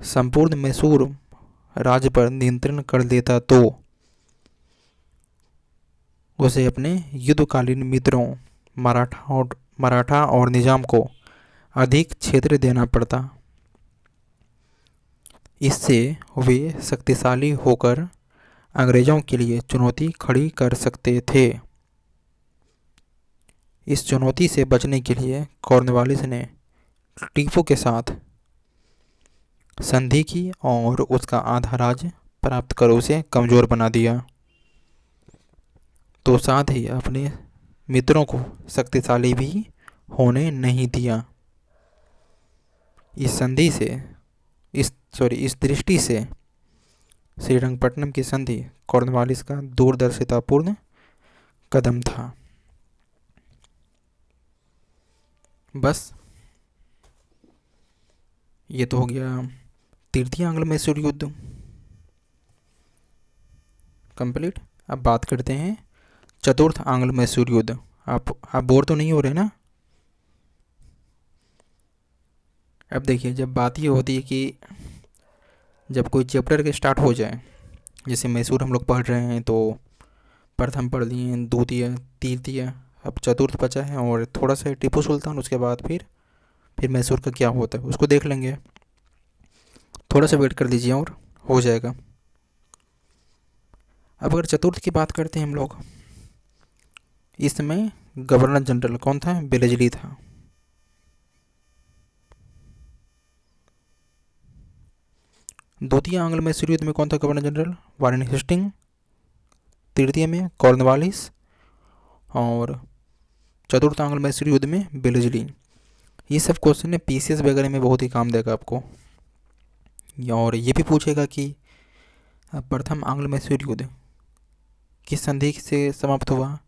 संपूर्ण मैसूर राज्य पर नियंत्रण कर लेता तो उसे अपने युद्धकालीन मित्रों मराठा और निजाम को अधिक क्षेत्र देना पड़ता। इससे वे शक्तिशाली होकर अंग्रेज़ों के लिए चुनौती खड़ी कर सकते थे। इस चुनौती से बचने के लिए कॉर्नवालिस ने टीपू के साथ संधि की और उसका आधा राज्य प्राप्त कर उसे कमज़ोर बना दिया। तो साथ ही अपने मित्रों को शक्तिशाली भी होने नहीं दिया। इस संधि से इस दृष्टि से श्रीरंगपट्टनम की संधि कॉर्नवालिस का दूरदर्शितापूर्ण कदम था। बस ये तो हो गया तृतीय आंग्ल मैसूर युद्ध कंप्लीट। अब बात करते हैं चतुर्थ आंग्ल मैसूर युद्ध। आप बोर तो नहीं हो रहे ना? अब देखिए, जब बात ये होती है कि जब कोई चैप्टर के स्टार्ट हो जाए, जैसे मैसूर हम लोग पढ़ रहे हैं तो प्रथम पढ़ लिए, द्वितीय, तृतीय, अब चतुर्थ बचा है और थोड़ा सा टीपू सुल्तान, उसके बाद फिर मैसूर का क्या होता है उसको देख लेंगे। थोड़ा सा वेट कर दीजिए और हो जाएगा। अब अगर चतुर्थ की बात करते हैं हम लोग, इस समय गवर्नर जनरल कौन था? बेलेजली था। द्वितीय आंग्ल मैसूर युद्ध में कौन था गवर्नर जनरल? Warren Hasting. तृतीय में कॉर्नवालिस और चतुर्थ आंग्ल मैसूर युद्ध में बेलेजली। ये सब क्वेश्चन है पीसीएस वगैरह में बहुत ही काम देगा आपको। और ये भी पूछेगा कि प्रथम आंग्ल मैसूर युद्ध किस संधि से समाप्त हुआ,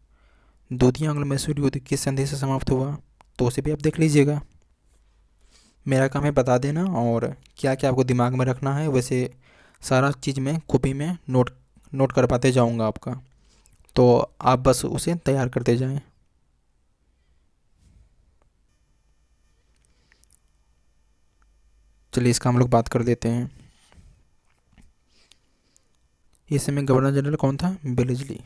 द्वितीय आंग्ल मैसूर युद्ध किस संधि से समाप्त हुआ, तो उसे भी आप देख लीजिएगा। मेरा काम है बता देना और क्या क्या आपको दिमाग में रखना है, वैसे सारा चीज़ मैं कॉपी में नोट कर पाते जाऊँगा आपका, तो आप बस उसे तैयार करते जाएं। चलिए इसका हम लोग बात कर देते हैं। इस समय गवर्नर जनरल कौन था? बेलेजली।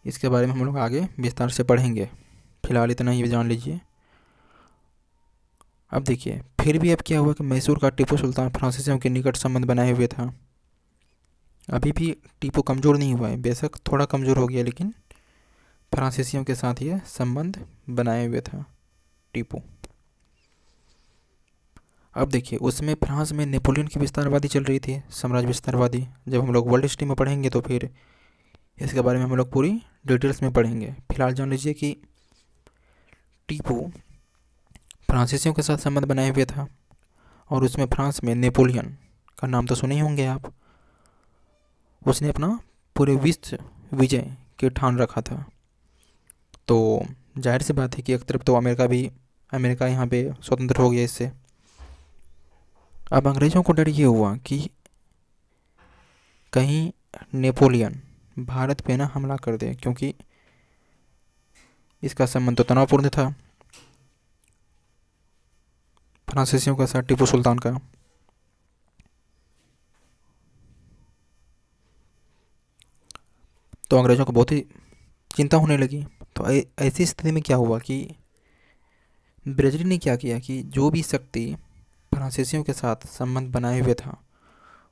इसके बारे में हम लोग आगे विस्तार से पढ़ेंगे, फिलहाल इतना ही जान लीजिए। अब देखिए, फिर भी अब क्या हुआ कि मैसूर का टीपू सुल्तान फ्रांसीसियों के निकट संबंध बनाए हुए था। अभी भी टीपू कमज़ोर नहीं हुआ है, बेशक थोड़ा कमज़ोर हो गया, लेकिन फ्रांसीसियों के साथ यह संबंध बनाए हुए था टीपू। अब देखिए, उसमें फ्रांस में नेपोलियन की विस्तारवादी चल रही थी, साम्राज्य विस्तारवादी। जब हम लोग वर्ल्ड हिस्ट्री में पढ़ेंगे तो फिर इसके बारे में हम लोग पूरी डिटेल्स में पढ़ेंगे। फिलहाल जान लीजिए कि टीपू फ्रांसीसियों के साथ संबंध बनाए हुए था और उसमें फ्रांस में नेपोलियन का नाम तो सुने ही होंगे आप। उसने अपना पूरे विश्व विजय के ठान रखा था। तो जाहिर सी बात है कि एक तरफ तो अमेरिका यहाँ पे स्वतंत्र हो गया इससे। अब अंग्रेज़ों को डर ये हुआ कि कहीं नेपोलियन भारत पे ना हमला कर दे, क्योंकि इसका संबंध तो तनावपूर्ण था फ्रांसीसियों के साथ टीपू सुल्तान का। तो अंग्रेज़ों को बहुत ही चिंता होने लगी। तो ऐसी स्थिति में क्या हुआ कि बेलेजली ने क्या किया कि जो भी शक्ति फ्रांसीसियों के साथ संबंध बनाए हुए था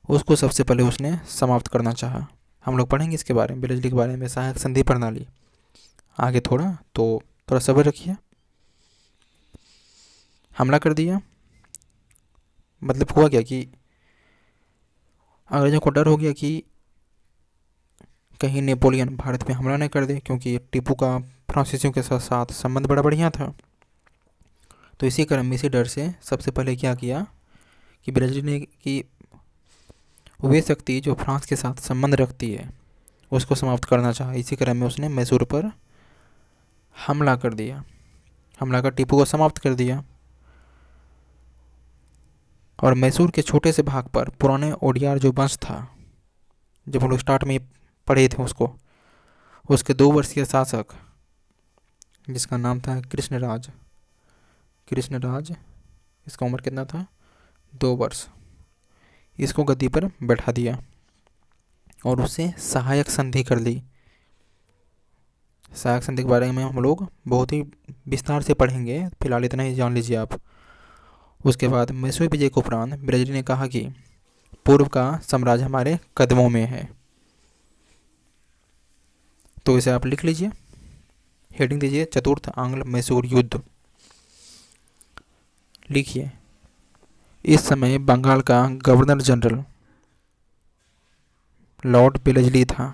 उसको सबसे पहले उसने समाप्त करना चाहा। हम लोग पढ़ेंगे इसके बारे में, बेलेजली के बारे में, सहायक संधि प्रणाली आगे थोड़ा सब्र रखिए। हमला कर दिया, मतलब हुआ क्या कि अंग्रेज़ों को डर हो गया कि कहीं नेपोलियन भारत पे हमला न कर दे, क्योंकि टीपू का फ्रांसीसियों के साथ संबंध बड़ा बढ़िया था। तो इसी क्रम, इसी डर से सबसे पहले क्या किया कि बेलेजली ने कि वे शक्ति जो फ्रांस के साथ संबंध रखती है उसको समाप्त करना चाहा। इसी क्रम में उसने मैसूर पर हमला कर दिया, हमला कर टीपू को समाप्त कर दिया। और मैसूर के छोटे से भाग पर पुराने ओडियार जो वंश था, जब हम लोग स्टार्ट में पढ़े थे उसके 2 वर्षीय शासक जिसका नाम था कृष्णराज, इसका उम्र कितना था? 2 वर्ष। इसको गद्दी पर बैठा दिया और उससे सहायक संधि कर ली। सहायक संधि के बारे में हम लोग बहुत ही विस्तार से पढ़ेंगे, फिलहाल इतना ही जान लीजिए आप। उसके बाद मैसूर विजय के उपरांत ब्रजली ने कहा कि पूर्व का साम्राज्य हमारे कदमों में है। तो इसे आप लिख लीजिए, हेडिंग दीजिए चतुर्थ आंग्ल मैसूर युद्ध। लिखिए, इस समय बंगाल का गवर्नर जनरल लॉर्ड बेलेजली था।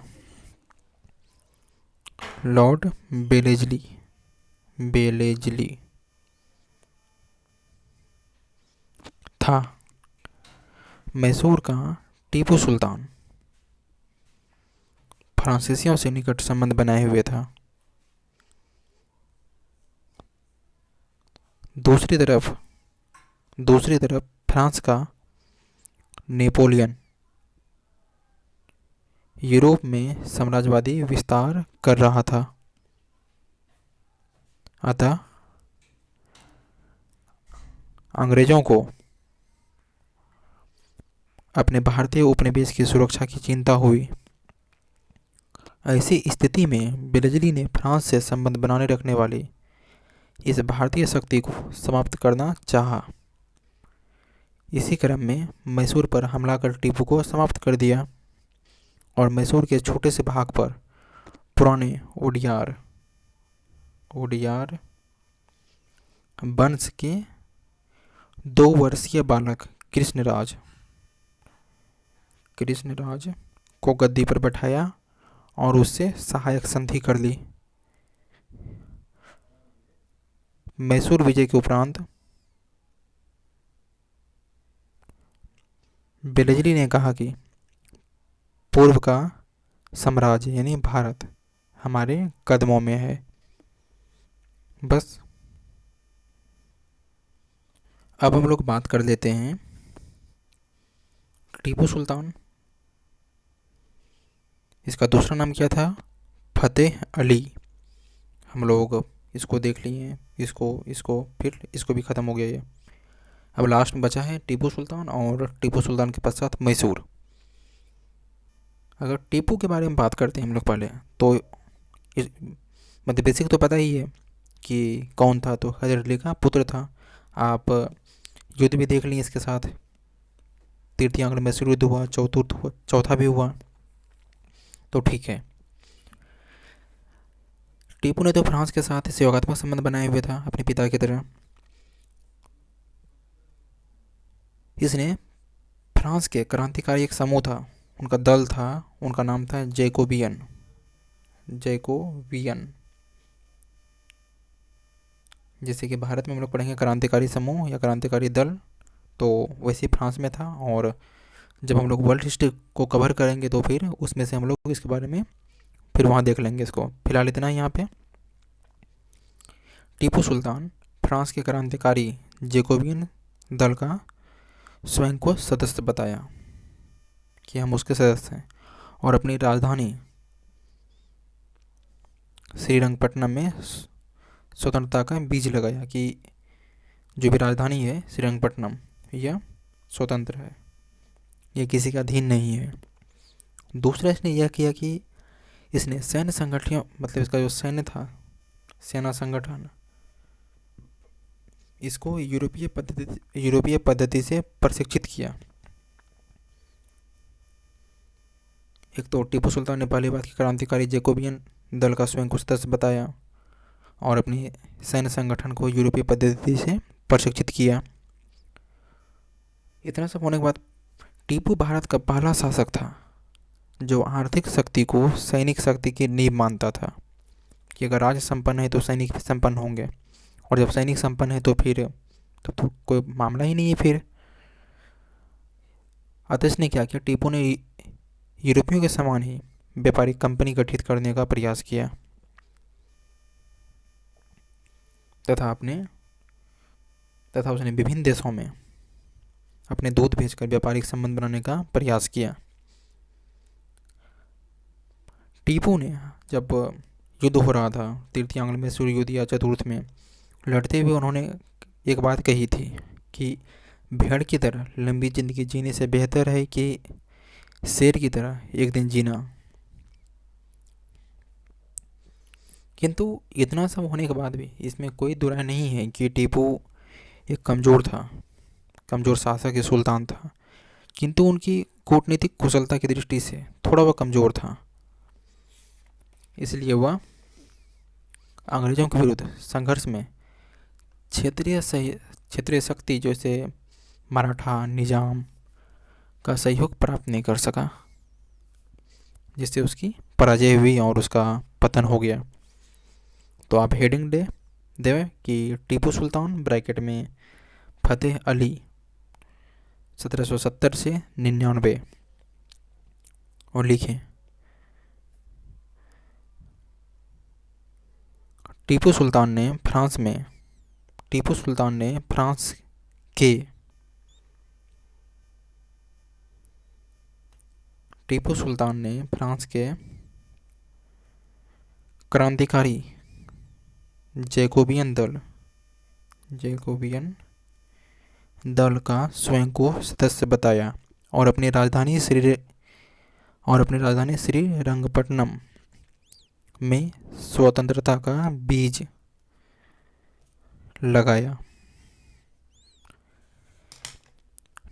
लॉर्ड बेलेजली, बेलेजली था। मैसूर का टीपू सुल्तान फ्रांसीसियों से निकट संबंध बनाए हुए था। दूसरी तरफ फ्रांस का नेपोलियन यूरोप में साम्राज्यवादी विस्तार कर रहा था। अतः अंग्रेजों को अपने भारतीय उपनिवेश की सुरक्षा की चिंता हुई। ऐसी स्थिति में बेलेजली ने फ्रांस से संबंध बनाने रखने वाली इस भारतीय शक्ति को समाप्त करना चाहा। इसी क्रम में मैसूर पर हमला कर टीपू को समाप्त कर दिया और मैसूर के छोटे से भाग पर पुराने ओडियार वंश के 2 वर्षीय बालक कृष्णराज को गद्दी पर बैठाया और उससे सहायक संधि कर ली। मैसूर विजय के उपरांत बेलेजली ने कहा कि पूर्व का साम्राज्य यानी भारत हमारे कदमों में है। बस अब हम लोग बात कर लेते हैं टीपू सुल्तान। इसका दूसरा नाम क्या था? फतेह अली। हम लोग इसको देख लिए, इसको फिर इसको भी ख़त्म हो गया ये। अब लास्ट में बचा है टीपू सुल्तान, और टीपू सुल्तान के पश्चात मैसूर। अगर टीपू के बारे में बात करते हैं हम लोग पहले, तो मतलब बेसिक तो पता ही है कि कौन था, तो हैदर अली का पुत्र था। आप युद्ध भी देख लिए इसके साथ, तृतीय आंग्ल मैसूर युद्ध हुआ, चौथा भी हुआ, तो ठीक है। टीपू ने तो फ्रांस के साथ सहयोगात्मक संबंध बनाए हुए था अपने पिता की तरह। इसने फ्रांस के क्रांतिकारी एक समूह था, उनका दल था, उनका नाम था जैकोबियन। जैसे कि भारत में हम लोग पढ़ेंगे क्रांतिकारी समूह या क्रांतिकारी दल, तो वैसे फ्रांस में था। और जब हम लोग वर्ल्ड हिस्ट्री को कवर करेंगे तो फिर उसमें से हम लोग इसके बारे में फिर वहाँ देख लेंगे इसको। फिलहाल इतना ही यहाँ पे। टीपू सुल्तान फ्रांस के क्रांतिकारी जैकोबियन दल का स्वयं को सदस्य बताया कि हम उसके सदस्य हैं, और अपनी राजधानी श्रीरंगपट्टनम में स्वतंत्रता का बीज लगाया कि जो भी राजधानी है श्रीरंगपट्टनम, यह स्वतंत्र है, यह किसी का अधीन नहीं है। दूसरा इसने यह किया कि इसने सैन्य संगठन, मतलब इसका जो सैन्य था, सेना संगठन, इसको यूरोपीय पद्धति से प्रशिक्षित किया। एक तो टीपू सुल्तान ने पहली बात की क्रांतिकारी जैकोबियन दल का स्वयं को सदस्य बताया और अपनी सैन्य संगठन को यूरोपीय पद्धति से प्रशिक्षित किया। इतना सब होने के बाद टीपू भारत का पहला शासक था जो आर्थिक शक्ति को सैनिक शक्ति की नींव मानता था कि अगर राज्य संपन्न है तो सैनिक भी संपन्न होंगे, और जब सैनिक संपन्न है तो फिर तो कोई मामला ही नहीं है फिर। अतः इसने क्या किया, टीपू ने यूरोपियों के समान ही व्यापारिक कंपनी गठित करने का प्रयास किया तथा उसने विभिन्न देशों में अपने दूत भेजकर व्यापारिक संबंध बनाने का प्रयास किया। टीपू ने जब युद्ध हो रहा था, तृतीय आंग्ल मैसूर युद्ध या चतुर्थ में लड़ते हुए, उन्होंने एक बात कही थी कि भेड़ की तरह लंबी ज़िंदगी जीने से बेहतर है कि शेर की तरह एक दिन जीना। किंतु इतना सब होने के बाद भी इसमें कोई दुराय नहीं है कि टीपू एक कमज़ोर था, कमज़ोर शासक या सुल्तान था। किंतु उनकी कूटनीतिक कुशलता की दृष्टि से थोड़ा वह कमज़ोर था। इसलिए वह अंग्रेज़ों के विरुद्ध संघर्ष में क्षेत्रीय शक्ति जैसे मराठा निजाम का सहयोग प्राप्त नहीं कर सका, जिससे उसकी पराजय हुई और उसका पतन हो गया। तो आप हेडिंग देवे कि टीपू सुल्तान ब्रैकेट में फतेह अली 1770 से 99 और लिखें टीपू सुल्तान ने फ्रांस के टीपू सुल्तान ने फ्रांस के क्रांतिकारी जैकोबियन दल का स्वयं को सदस्य बताया और अपनी राजधानी श्रीरंगपट्टनम में स्वतंत्रता का बीज लगाया।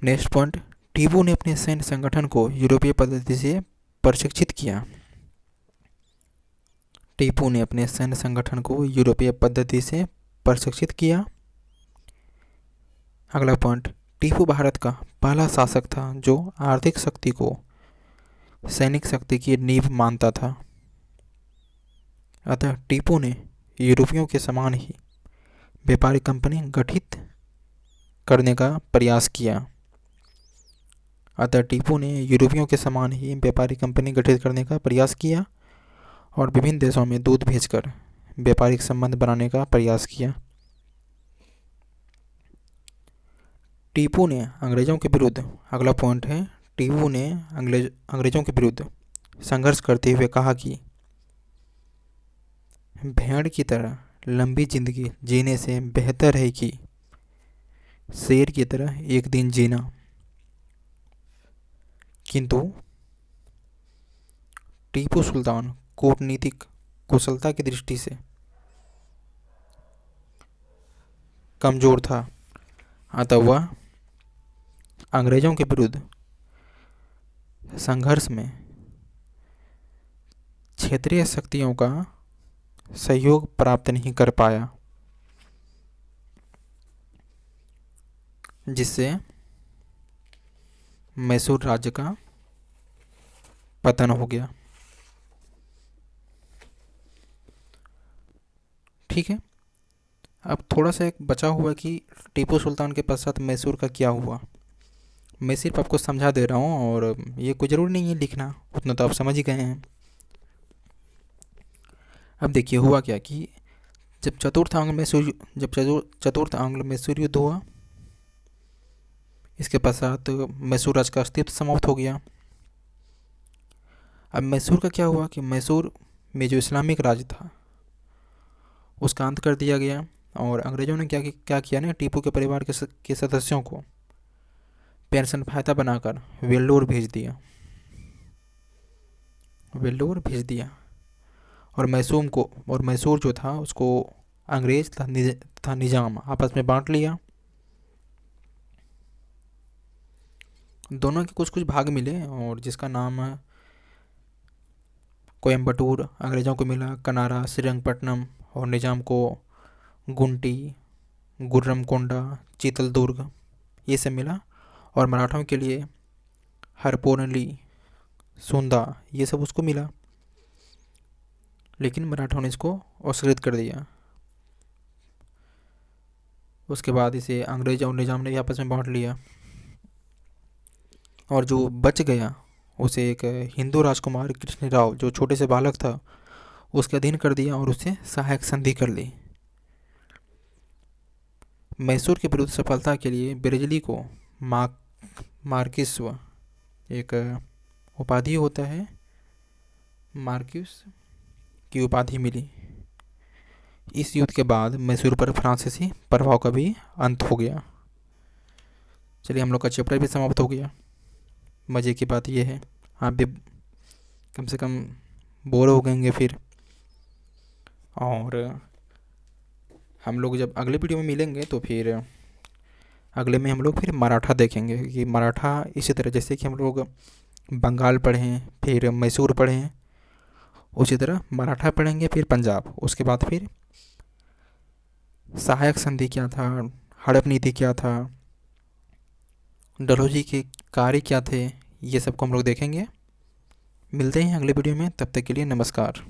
नेक्स्ट पॉइंट, टीपू ने अपने सैन्य संगठन को यूरोपीय पद्धति से प्रशिक्षित किया। टीपू ने अपने सैन्य संगठन को यूरोपीय पद्धति से प्रशिक्षित किया। अगला पॉइंट, टीपू भारत का पहला शासक था जो आर्थिक शक्ति को सैनिक शक्ति की नींव मानता था। अतः टीपू ने यूरोपियों के समान ही व्यापारिक कंपनी गठित करने का प्रयास किया। और विभिन्न देशों में दूत भेजकर व्यापारिक संबंध बनाने का प्रयास किया। टीपू ने अंग्रेजों के विरुद्ध, अगला पॉइंट है, टीपू ने अंग्रेजों के विरुद्ध संघर्ष करते हुए कहा कि भेड़ की तरह लंबी जिंदगी जीने से बेहतर है कि शेर की तरह एक दिन जीना। किंतु टीपू सुल्तान कूटनीतिक कुशलता की दृष्टि से कमजोर था, अतः वह अंग्रेजों के विरुद्ध संघर्ष में क्षेत्रीय शक्तियों का सहयोग प्राप्त नहीं कर पाया, जिससे मैसूर राज्य का पतन हो गया। ठीक है, अब थोड़ा सा एक बचा हुआ कि टीपू सुल्तान के पश्चात मैसूर का क्या हुआ। मैं सिर्फ आपको समझा दे रहा हूँ और ये कोई ज़रूरी नहीं है लिखना, उतना तो आप समझ ही गए हैं। अब देखिए हुआ क्या कि जब चतुर्थ आंग्ल मैसूर युद्ध हुआ, इसके पश्चात मैसूर राज्य का अस्तित्व समाप्त हो गया। अब मैसूर का क्या हुआ कि मैसूर में जो इस्लामिक राज्य था उसका अंत कर दिया गया और अंग्रेज़ों ने क्या किया ना, टीपू के परिवार के सदस्यों को पेंशन फायदा बनाकर वेल्लोर भेज दिया और मैसूर जो था उसको अंग्रेज तथा निजाम आपस में बांट लिया। दोनों के कुछ कुछ भाग मिले और जिसका नाम कोयम्बटूर अंग्रेज़ों को मिला, कनारा श्रीरंगपट्टनम और निजाम को गुंटी, गुर्रमकोंडा, चीतलदुर्ग ये सब मिला और मराठों के लिए हरपोनली, सुंदा ये सब उसको मिला, लेकिन मराठों ने इसको अस्वीकृत कर दिया। उसके बाद इसे अंग्रेज और निजाम ने भी आपस में बांट लिया और जो बच गया उसे एक हिंदू राजकुमार कृष्ण राव जो छोटे से बालक था उसके अधीन कर दिया और उससे सहायक संधि कर ली। मैसूर के विरुद्ध सफलता के लिए बिरजली को मार्किस्व एक उपाधि होता है, मार्किस की उपाधि मिली। इस युद्ध के बाद मैसूर पर फ्रांसीसी प्रभाव का भी अंत हो गया। चलिए हम लोग का चैप्टर भी समाप्त हो गया। मज़े की बात यह है आप भी कम से कम बोर हो गएंगे फिर। और हम लोग जब अगले वीडियो में मिलेंगे तो फिर अगले में हम लोग फिर मराठा देखेंगे कि मराठा इसी तरह जैसे कि हम लोग बंगाल पढ़े हैं, फिर मैसूर पढ़े हैं, उसी तरह मराठा पढ़ेंगे, फिर पंजाब, उसके बाद फिर सहायक संधि क्या था, हड़प नीति क्या था, डलहौजी के कार्य क्या थे, ये सब को हम लोग देखेंगे। मिलते हैं अगले वीडियो में, तब तक के लिए नमस्कार।